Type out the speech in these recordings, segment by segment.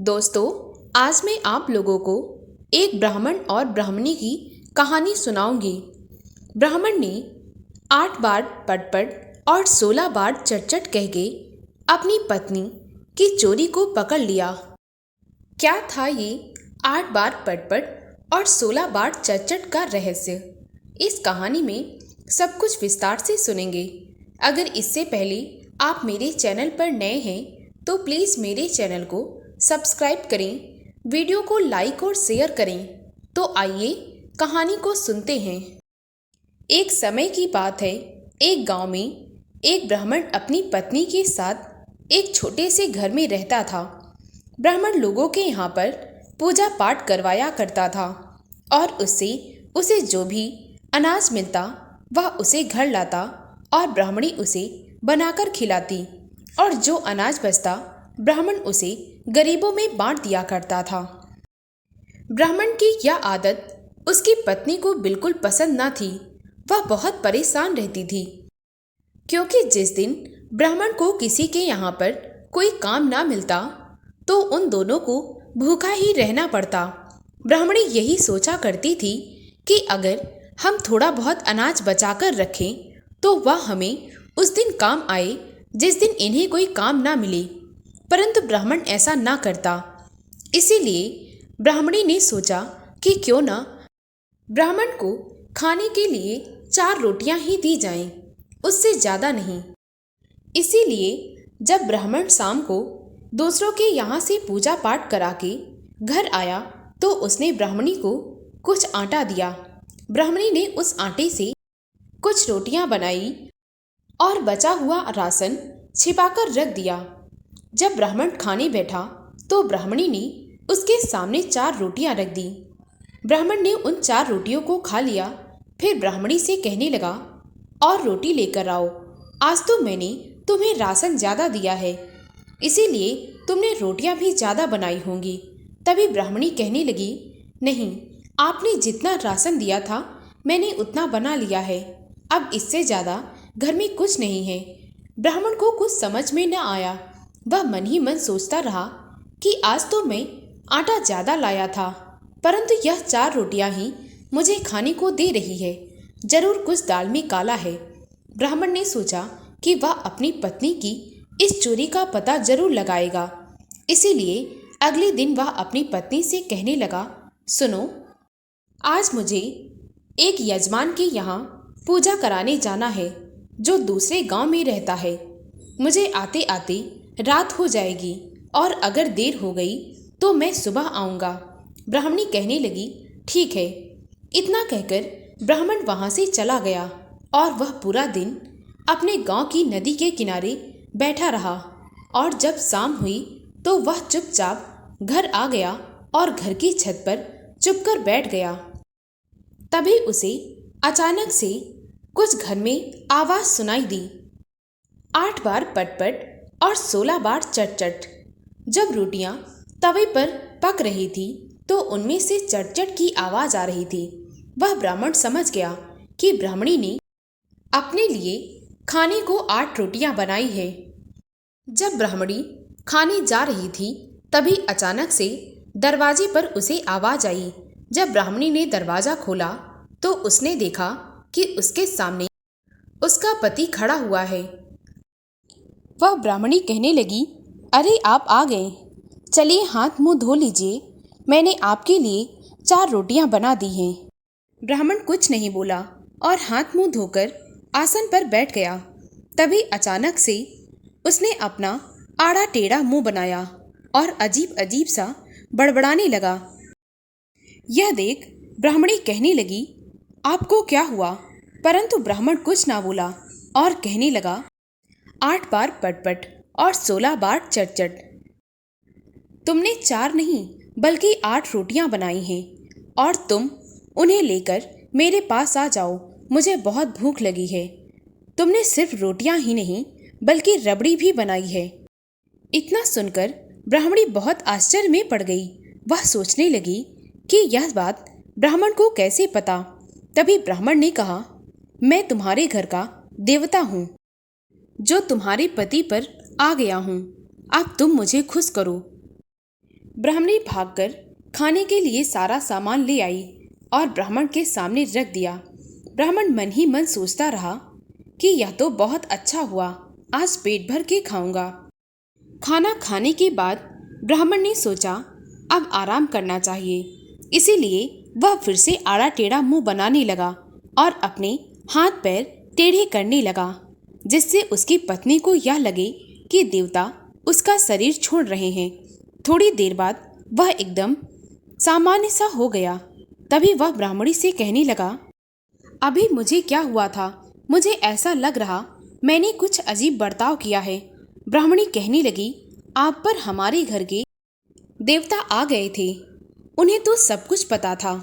दोस्तों, आज मैं आप लोगों को एक ब्राह्मण और ब्राह्मणी की कहानी सुनाऊंगी। ब्राह्मण ने 8 बार पट और 16 बार चट कह के अपनी पत्नी की चोरी को पकड़ लिया। क्या था ये 8 बार पट और 16 बार चट का रहस्य? इस कहानी में सब कुछ विस्तार से सुनेंगे। अगर इससे पहले आप मेरे चैनल पर नए हैं तो प्लीज़ मेरे चैनल को सब्सक्राइब करें, वीडियो को लाइक और शेयर करें। तो आइए कहानी को सुनते हैं। एक समय की बात है, एक गांव में एक ब्राह्मण अपनी पत्नी के साथ एक छोटे से घर में रहता था। ब्राह्मण लोगों के यहाँ पर पूजा पाठ करवाया करता था और उससे उसे जो भी अनाज मिलता वह उसे घर लाता और ब्राह्मणी उसे बनाकर खिलाती, और जो अनाज बचता ब्राह्मण उसे गरीबों में बांट दिया करता था। ब्राह्मण की यह आदत उसकी पत्नी को बिल्कुल पसंद न थी। वह बहुत परेशान रहती थी, क्योंकि जिस दिन ब्राह्मण को किसी के यहाँ पर कोई काम ना मिलता तो उन दोनों को भूखा ही रहना पड़ता। ब्राह्मणी यही सोचा करती थी कि अगर हम थोड़ा बहुत अनाज बचाकर रखें तो वह हमें उस दिन काम आए जिस दिन इन्हें कोई काम ना मिले। परंतु ब्राह्मण ऐसा ना करता। इसीलिए ब्राह्मणी ने सोचा कि क्यों ना ब्राह्मण को खाने के लिए 4 रोटियां ही दी जाएं, उससे ज़्यादा नहीं। इसीलिए जब ब्राह्मण शाम को दूसरों के यहाँ से पूजा पाठ करा के घर आया तो उसने ब्राह्मणी को कुछ आटा दिया। ब्राह्मणी ने उस आटे से कुछ रोटियां बनाई और बचा हुआ राशन छिपाकर रख दिया। जब ब्राह्मण खाने बैठा तो ब्राह्मणी ने उसके सामने 4 रोटियां रख दी। ब्राह्मण ने उन 4 रोटियों को खा लिया। फिर ब्राह्मणी से कहने लगा, और रोटी लेकर आओ, आज तो मैंने तुम्हें राशन ज़्यादा दिया है, इसीलिए तुमने रोटियां भी ज़्यादा बनाई होंगी। तभी ब्राह्मणी कहने लगी, नहीं, आपने जितना राशन दिया था मैंने उतना बना लिया है, अब इससे ज़्यादा घर में कुछ नहीं है। ब्राह्मण को कुछ समझ में न आया। वह मन ही मन सोचता रहा कि आज तो मैं आटा ज़्यादा लाया था, परंतु यह 4 रोटियां ही मुझे खाने को दे रही है, जरूर कुछ दाल में काला है। ब्राह्मण ने सोचा कि वह अपनी पत्नी की इस चोरी का पता जरूर लगाएगा। इसीलिए अगले दिन वह अपनी पत्नी से कहने लगा, सुनो, आज मुझे एक यजमान के यहाँ पूजा कराने जाना है जो दूसरे गांव में रहता है। मुझे आते आते रात हो जाएगी और अगर देर हो गई तो मैं सुबह आऊँगा। ब्राह्मणी कहने लगी, ठीक है। इतना कहकर ब्राह्मण वहाँ से चला गया और वह पूरा दिन अपने गांव की नदी के किनारे बैठा रहा, और जब शाम हुई तो वह चुपचाप घर आ गया और घर की छत पर चुपकर बैठ गया। तभी उसे अचानक से कुछ घर में आवाज़ सुनाई दी, 8 बार पट और 16 बार चट। जब रोटियां तवे पर पक रही थी तो उनमें से चट की आवाज़ आ रही थी। वह ब्राह्मण समझ गया कि ब्राह्मणी ने अपने लिए खाने को 8 रोटियां बनाई है। जब ब्राह्मणी खाने जा रही थी तभी अचानक से दरवाजे पर उसे आवाज़ आई। जब ब्राह्मणी ने दरवाज़ा खोला तो उसने देखा कि उसके सामने उसका पति खड़ा हुआ है। वह ब्राह्मणी कहने लगी, अरे आप आ गए, चलिए हाथ मुंह धो लीजिए, मैंने आपके लिए 4 रोटियां बना दी हैं। ब्राह्मण कुछ नहीं बोला और हाथ मुंह धोकर आसन पर बैठ गया। तभी अचानक से उसने अपना आड़ा टेढ़ा मुंह बनाया और अजीब अजीब सा बड़बड़ाने लगा। यह देख ब्राह्मणी कहने लगी, आपको क्या हुआ? परंतु ब्राह्मण कुछ ना बोला और कहने लगा, 8 बार पट और 16 बार चट। तुमने 4 नहीं बल्कि 8 रोटियां बनाई हैं और तुम उन्हें लेकर मेरे पास आ जाओ, मुझे बहुत भूख लगी है। तुमने सिर्फ रोटियां ही नहीं बल्कि रबड़ी भी बनाई है। इतना सुनकर ब्राह्मणी बहुत आश्चर्य में पड़ गई। वह सोचने लगी कि यह बात ब्राह्मण को कैसे पता। तभी ब्राह्मण ने कहा, मैं तुम्हारे घर का देवता हूँ जो तुम्हारे पति पर आ गया हूँ, अब तुम मुझे खुश करो। ब्राह्मणी भागकर खाने के लिए सारा सामान ले आई और ब्राह्मण के सामने रख दिया। ब्राह्मण मन ही मन सोचता रहा कि यह तो बहुत अच्छा हुआ, आज पेट भर के खाऊंगा। खाना खाने के बाद ब्राह्मण ने सोचा अब आराम करना चाहिए, इसीलिए वह फिर से आड़ा टेढ़ा मुंह बनाने लगा और अपने हाथ पैर टेढ़े करने लगा, जिससे उसकी पत्नी को यह लगे कि देवता उसका शरीर छोड़ रहे हैं। थोड़ी देर बाद वह एकदम सामान्य सा हो गया। तभी वह ब्राह्मणी से कहने लगा, अभी मुझे क्या हुआ था, मुझे ऐसा लग रहा मैंने कुछ अजीब बर्ताव किया है। ब्राह्मणी कहने लगी, आप पर हमारे घर के देवता आ गए थे, उन्हें तो सब कुछ पता था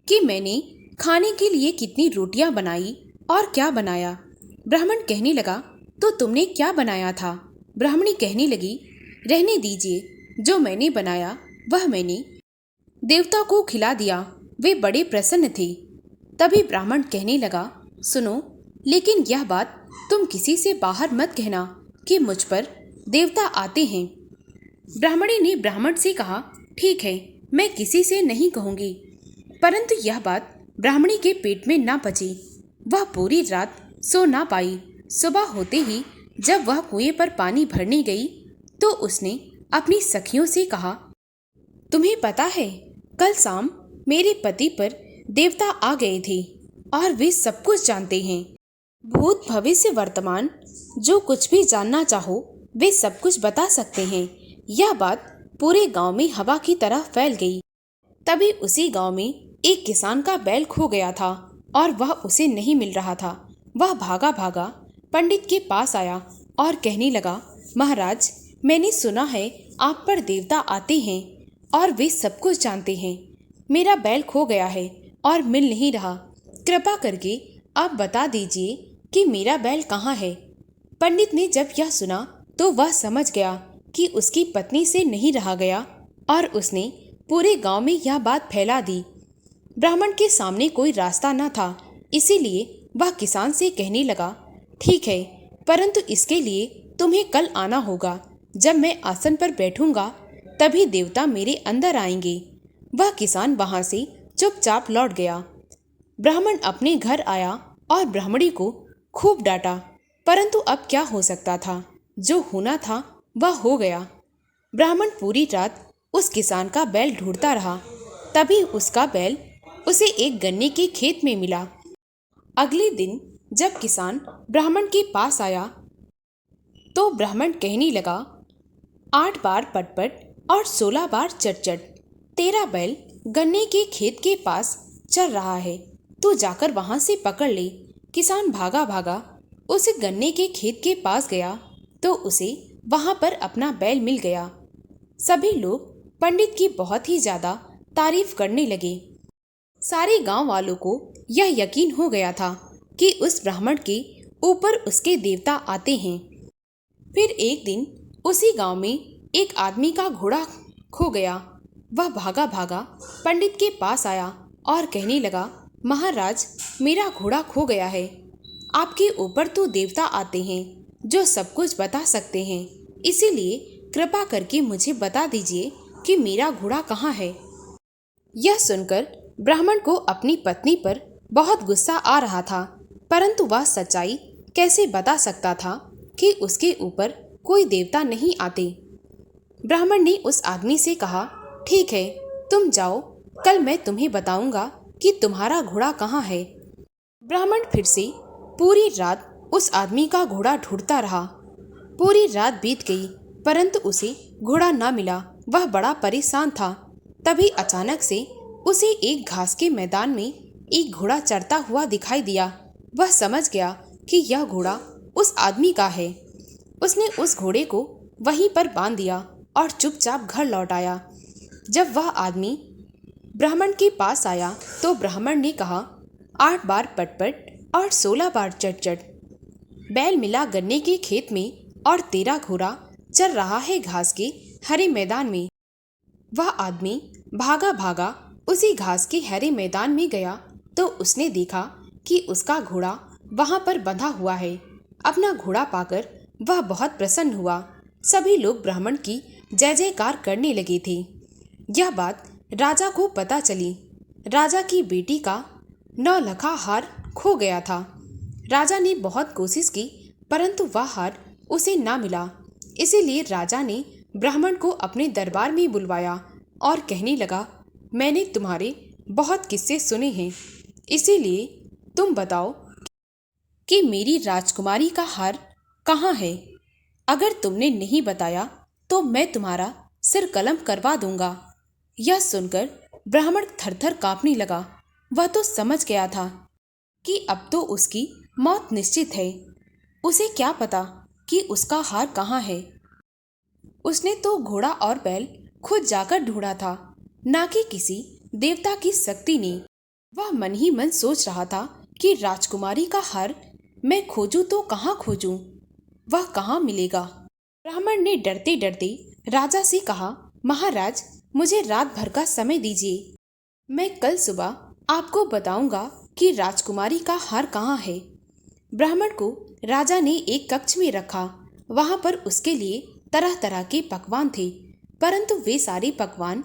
कि मैंने खाने के लिए कितनी रोटियां बनाई और क्या बनाया। ब्राह्मण कहने लगा, तो तुमने क्या बनाया था? ब्राह्मणी कहने लगी, रहने दीजिए, जो मैंने बनाया वह मैंने देवता को खिला दिया, वे बड़े प्रसन्न थे। तभी ब्राह्मण कहने लगा, सुनो, लेकिन यह बात तुम किसी से बाहर मत कहना कि मुझ पर देवता आते हैं। ब्राह्मणी ने ब्राह्मण से कहा, ठीक है, मैं किसी से नहीं कहूँगी। परंतु यह बात ब्राह्मणी के पेट में ना पची। वह पूरी रात सो ना पाई। सुबह होते ही जब वह कुएं पर पानी भरने गई तो उसने अपनी सखियों से कहा, तुम्हें पता है, कल शाम मेरे पति पर देवता आ गए थे और वे सब कुछ जानते हैं। भूत भविष्य वर्तमान जो कुछ भी जानना चाहो वे सब कुछ बता सकते हैं। यह बात पूरे गांव में हवा की तरह फैल गई। तभी उसी गांव में एक किसान का बैल खो गया था और वह उसे नहीं मिल रहा था। वह भागा भागा पंडित के पास आया और कहने लगा, महाराज, मैंने सुना है आप पर देवता आते हैं और वे सब कुछ जानते हैं। मेरा बैल खो गया है और मिल नहीं रहा, कृपा करके आप बता दीजिए कि मेरा बैल कहाँ है। पंडित ने जब यह सुना तो वह समझ गया कि उसकी पत्नी से नहीं रहा गया और उसने पूरे गांव में यह बात फैला दी। ब्राह्मण के सामने कोई रास्ता न था, इसीलिए वह किसान से कहने लगा, ठीक है, परंतु इसके लिए तुम्हें कल आना होगा। जब मैं आसन पर बैठूंगा तभी देवता मेरे अंदर आएंगे। वह किसान वहां से चुपचाप लौट गया। ब्राह्मण अपने घर आया और ब्राह्मणी को खूब डांटा, परंतु अब क्या हो सकता था, जो होना था वह हो गया। ब्राह्मण पूरी रात उस किसान का बैल ढूंढता रहा। तभी उसका बैल उसे एक गन्ने के खेत में मिला। अगले दिन जब किसान ब्राह्मण के पास आया तो ब्राह्मण कहने लगा, 8 बार पटपट और 16 बार चटचट, तेरा बैल गन्ने के खेत के पास चल रहा है, तू जाकर वहां से पकड़ ले। किसान भागा भागा उस गन्ने के खेत के पास गया तो उसे वहां पर अपना बैल मिल गया। सभी लोग पंडित की बहुत ही ज्यादा तारीफ करने लगे। सारे गांव वालों को यह यकीन हो गया था कि उस ब्राह्मण के ऊपर उसके देवता आते हैं। फिर एक दिन उसी गांव में एक आदमी का घोड़ा खो गया। वह भागा भागा पंडित के पास आया और कहने लगा, महाराज, मेरा घोड़ा खो गया है। आपके ऊपर तो देवता आते हैं जो सब कुछ बता सकते हैं, इसीलिए कृपा करके मुझे बता दीजिए कि मेरा घोड़ा कहाँ है। यह सुनकर ब्राह्मण को अपनी पत्नी पर बहुत गुस्सा आ रहा था, परंतु वह सच्चाई कैसे बता सकता था कि उसके ऊपर कोई देवता नहीं आते। ब्राह्मण ने उस आदमी से कहा, ठीक है, तुम जाओ, कल मैं तुम्हें बताऊंगा कि तुम्हारा घोड़ा कहाँ है। ब्राह्मण फिर से पूरी रात उस आदमी का घोड़ा ढूंढता रहा। पूरी रात बीत गई परंतु उसे घोड़ा ना मिला। वह बड़ा परेशान था। तभी अचानक से उसे एक घास के मैदान में एक घोड़ा चरता हुआ दिखाई दिया। वह समझ गया कि यह घोड़ा उस आदमी का है। उसने उस घोड़े को वहीं पर बांध दिया और चुपचाप घर लौट आया। जब वह आदमी ब्राह्मण के पास आया तो ब्राह्मण ने कहा, 8 बार पटपट और 16 बार चटचट, बैल मिला गन्ने के खेत में और तेरा घोड़ा चल रहा है घास के हरे मैदान में। वह आदमी भागा भागा उसी घास के हरे मैदान में गया तो उसने देखा कि उसका घोड़ा वहां पर बंधा हुआ है। अपना घोड़ा पाकर वह बहुत प्रसन्न हुआ। सभी लोग ब्राह्मण की जय जयकार करने लगे थे। यह बात राजा को पता चली। राजा की बेटी का नौलखा हार खो गया था। राजा ने बहुत कोशिश की, परंतु वह हार उसे ना मिला। इसीलिए राजा ने ब्राह्मण को अपने दरबार में बुलवाया और कहने लगा, मैंने तुम्हारे बहुत किस्से सुने हैं, इसीलिए तुम बताओ कि मेरी राजकुमारी का हार कहाँ है। अगर तुमने नहीं बताया तो मैं तुम्हारा सिर कलम करवा दूंगा। यह सुनकर ब्राह्मण थरथर कांपने लगा। वह तो समझ गया था कि अब तो उसकी मौत निश्चित है। उसे क्या पता कि उसका हार कहाँ है। उसने तो घोड़ा और बैल खुद जाकर ढूंढा था, ना कि किसी देवता की शक्ति ने। वह मन ही मन सोच रहा था कि राजकुमारी का हार मैं खोजूं तो कहाँ खोजूं, वह कहाँ मिलेगा। ब्राह्मण ने डरते डरते राजा से कहा, महाराज, मुझे रात भर का समय दीजिए। मैं कल सुबह आपको बताऊंगा कि राजकुमारी का हार कहाँ है। ब्राह्मण को राजा ने एक कक्ष में रखा। वहां पर उसके लिए तरह तरह के पकवान थे, परंतु वे सारे पकवान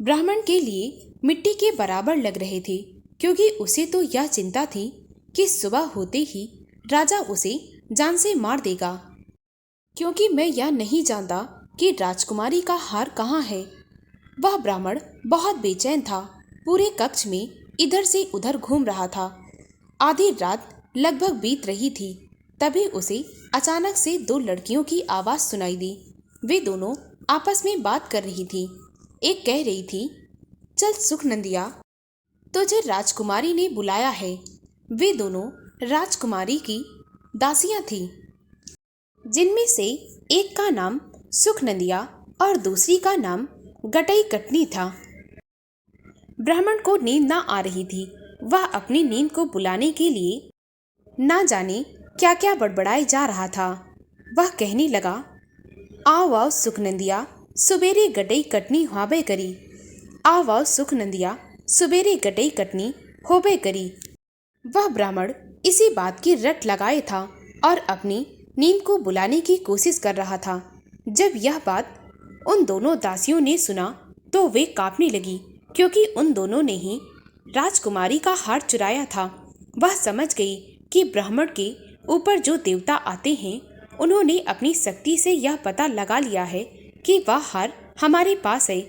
ब्राह्मण के लिए मिट्टी के बराबर लग रहे थे, क्योंकि उसे तो यह चिंता थी कि सुबह होते ही राजा उसे जान से मार देगा। क्योंकि मैं यह नहीं जानता कि राजकुमारी का हार कहाँ है। वह ब्राह्मण बहुत बेचैन था। पूरे कक्ष में इधर से उधर घूम रहा था। आधी रात लगभग बीत रही थी, तभी उसे अचानक से दो लड़कियों की आवाज़ सुनाई दी। वे दोनों आपस में बात कर रही थी। एक कह रही थी, चल सुखनंदिया, तुझे राजकुमारी ने बुलाया है। वे दोनों राजकुमारी की दासियां थीं, जिनमें से एक का नाम सुखनंदिया और दूसरी का नाम गटई कटनी था। ब्राह्मण को नींद ना आ रही थी। वह अपनी नींद को बुलाने के लिए ना जाने क्या क्या बड़बड़ाए जा रहा था। वह कहने लगा, आओ आओ सुखनंदिया, सुबेरे गटई कटनी होबे करी। आओ आओ सुखनंदिया, सुबेरे गटई कटनी होबे करी। वह ब्राह्मण इसी बात की रट लगाए था और अपनी नींद को बुलाने की कोशिश कर रहा था। जब यह बात उन दोनों दासियों ने सुना तो वे कांपने लगी, क्योंकि उन दोनों ने ही राजकुमारी का हार चुराया था। वह समझ गई कि ब्राह्मण के ऊपर जो देवता आते हैं, उन्होंने अपनी शक्ति से यह पता लगा लिया है कि वह हार हमारे पास है।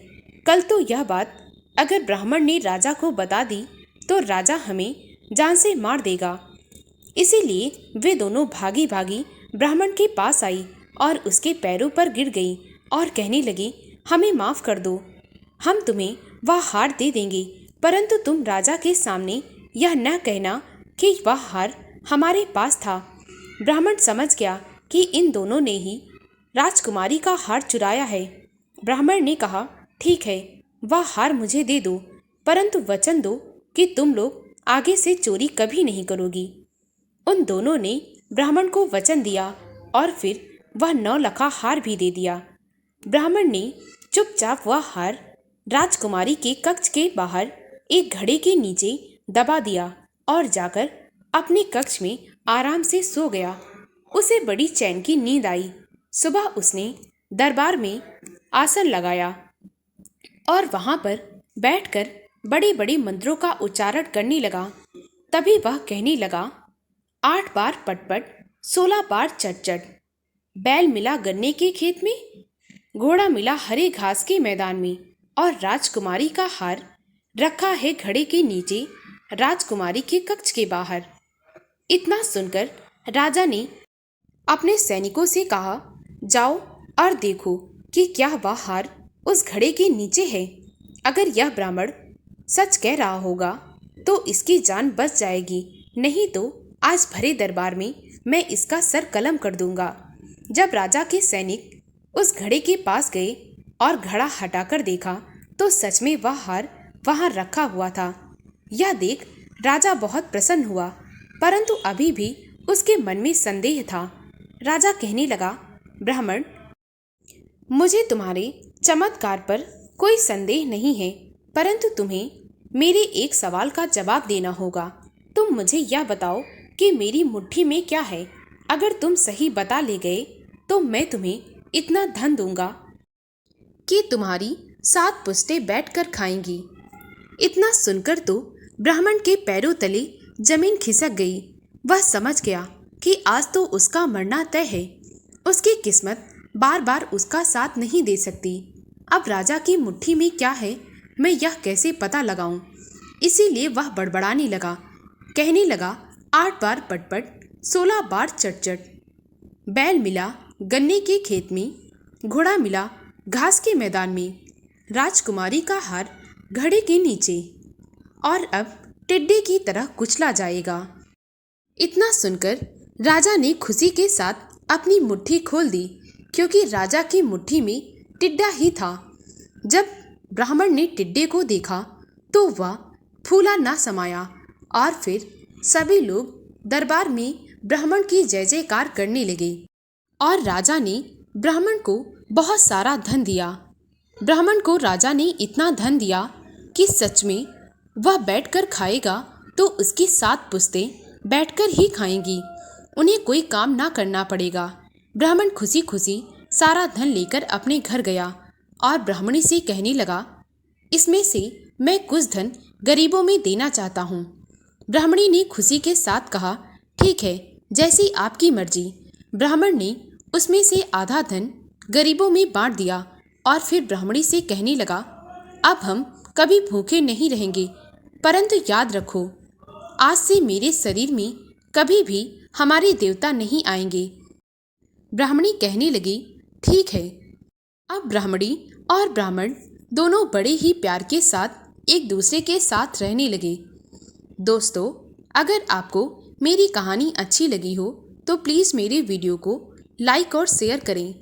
कल तो यह बात अगर ब्राह्मण ने राजा को बता दी तो राजा हमें जान से मार देगा। इसीलिए वे दोनों भागी भागी ब्राह्मण के पास आई और उसके पैरों पर गिर गई और कहने लगी, हमें माफ़ कर दो, हम तुम्हें वह हार दे देंगे, परंतु तुम राजा के सामने यह न कहना कि वह हार हमारे पास था। ब्राह्मण समझ गया कि इन दोनों ने ही राजकुमारी का हार चुराया है। ब्राह्मण ने कहा, ठीक है, वह हार मुझे दे दो, परंतु वचन दो कि तुम लोग आगे से चोरी कभी नहीं करोगी। उन दोनों ने ब्राह्मण को वचन दिया और फिर वह नौलखा हार भी दे दिया। ब्राह्मण ने चुपचाप वह हार राजकुमारी के कक्ष के बाहर एक घड़े के नीचे दबा दिया और जाकर अपने कक्ष में आराम से सो गया। उसे बड़ी चैन की नींद आई। सुबह उसने दरबार में आसन लगाया और वहां पर बैठकर बड़े बड़े मंत्रों का उच्चारण करने लगा। तभी वह कहने लगा, 8 बार पटपट, 16 बार चटचट, बैल मिला गन्ने के खेत में, घोड़ा मिला हरे घास के मैदान में, और राजकुमारी का हार रखा है घड़े के नीचे राजकुमारी के कक्ष के बाहर। इतना सुनकर राजा ने अपने सैनिकों से कहा, जाओ और देखो कि क्या वह हार उस घड़े के नीचे है। अगर यह ब्राह्मण सच कह रहा होगा तो इसकी जान बच जाएगी, नहीं तो आज भरे दरबार में मैं इसका सर कलम कर दूंगा। जब राजा के सैनिक उस घड़े के पास गए और घड़ा हटाकर देखा तो सच में वह हार वहां रखा हुआ था। यह देख राजा बहुत प्रसन्न हुआ, परंतु अभी भी उसके मन में संदेह था। राजा कहने लगा, ब्राह्मण, मुझे तुम्हारे चमत्कार पर कोई संदेह नहीं है, परंतु तुम्हें मेरे एक सवाल का जवाब देना होगा। तुम मुझे यह बताओ कि मेरी मुट्ठी में क्या है। अगर तुम सही बता ले गए तो मैं तुम्हें इतना धन दूंगा कि तुम्हारी 7 पुश्तें बैठकर खाएंगी। इतना सुनकर तो ब्राह्मण के पैरों तले जमीन खिसक गई। वह समझ गया कि आज तो उसका मरना तय है। उसकी किस्मत बार बार उसका साथ नहीं दे सकती। अब राजा की मुट्ठी में क्या है, मैं यह कैसे पता लगाऊं? इसीलिए वह बड़बड़ाने लगा, कहने लगा, 8 बार पटपट, 16 बार चटचट। बैल मिला गन्ने के खेत में, घोड़ा मिला घास के मैदान में, राजकुमारी का हार घड़े के नीचे, और अब टिड्डे की तरह कुचला जाएगा। इतना सुनकर राजा ने खुशी के साथ अपनी मुट्ठी खोल दी, क्योंकि राजा की मुट्ठी में टिड्डा ही था। जब ब्राह्मण ने टिड्डे को देखा तो वह फूला ना समाया, और फिर सभी लोग दरबार में ब्राह्मण की जय जयकार करने लगे। और राजा ने ब्राह्मण को बहुत सारा धन दिया। ब्राह्मण को राजा ने इतना धन दिया कि सच में वह बैठकर खाएगा तो उसकी 7 पुश्तें बैठकर ही खाएंगी, उन्हें कोई काम ना करना पड़ेगा। ब्राह्मण खुशी खुशी सारा धन लेकर अपने घर गया और ब्राह्मणी से कहने लगा, इसमें से मैं कुछ धन गरीबों में देना चाहता हूँ। ब्राह्मणी ने खुशी के साथ कहा, ठीक है, जैसी आपकी मर्जी। ब्राह्मण ने उसमें से आधा धन गरीबों में बांट दिया और फिर ब्राह्मणी से कहने लगा, अब हम कभी भूखे नहीं रहेंगे, परंतु याद रखो, आज से मेरे शरीर में कभी भी हमारे देवता नहीं आएंगे। ब्राह्मणी कहने लगी, ठीक है। अब ब्राह्मणी और ब्राह्मण दोनों बड़े ही प्यार के साथ एक दूसरे के साथ रहने लगे। दोस्तों, अगर आपको मेरी कहानी अच्छी लगी हो तो प्लीज़ मेरे वीडियो को लाइक और शेयर करें।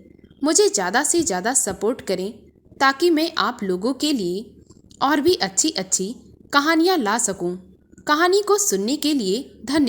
मुझे ज़्यादा से ज़्यादा सपोर्ट करें ताकि मैं आप लोगों के लिए और भी अच्छी अच्छी कहानियाँ ला सकूं। कहानी को सुनने के लिए धन्यवाद।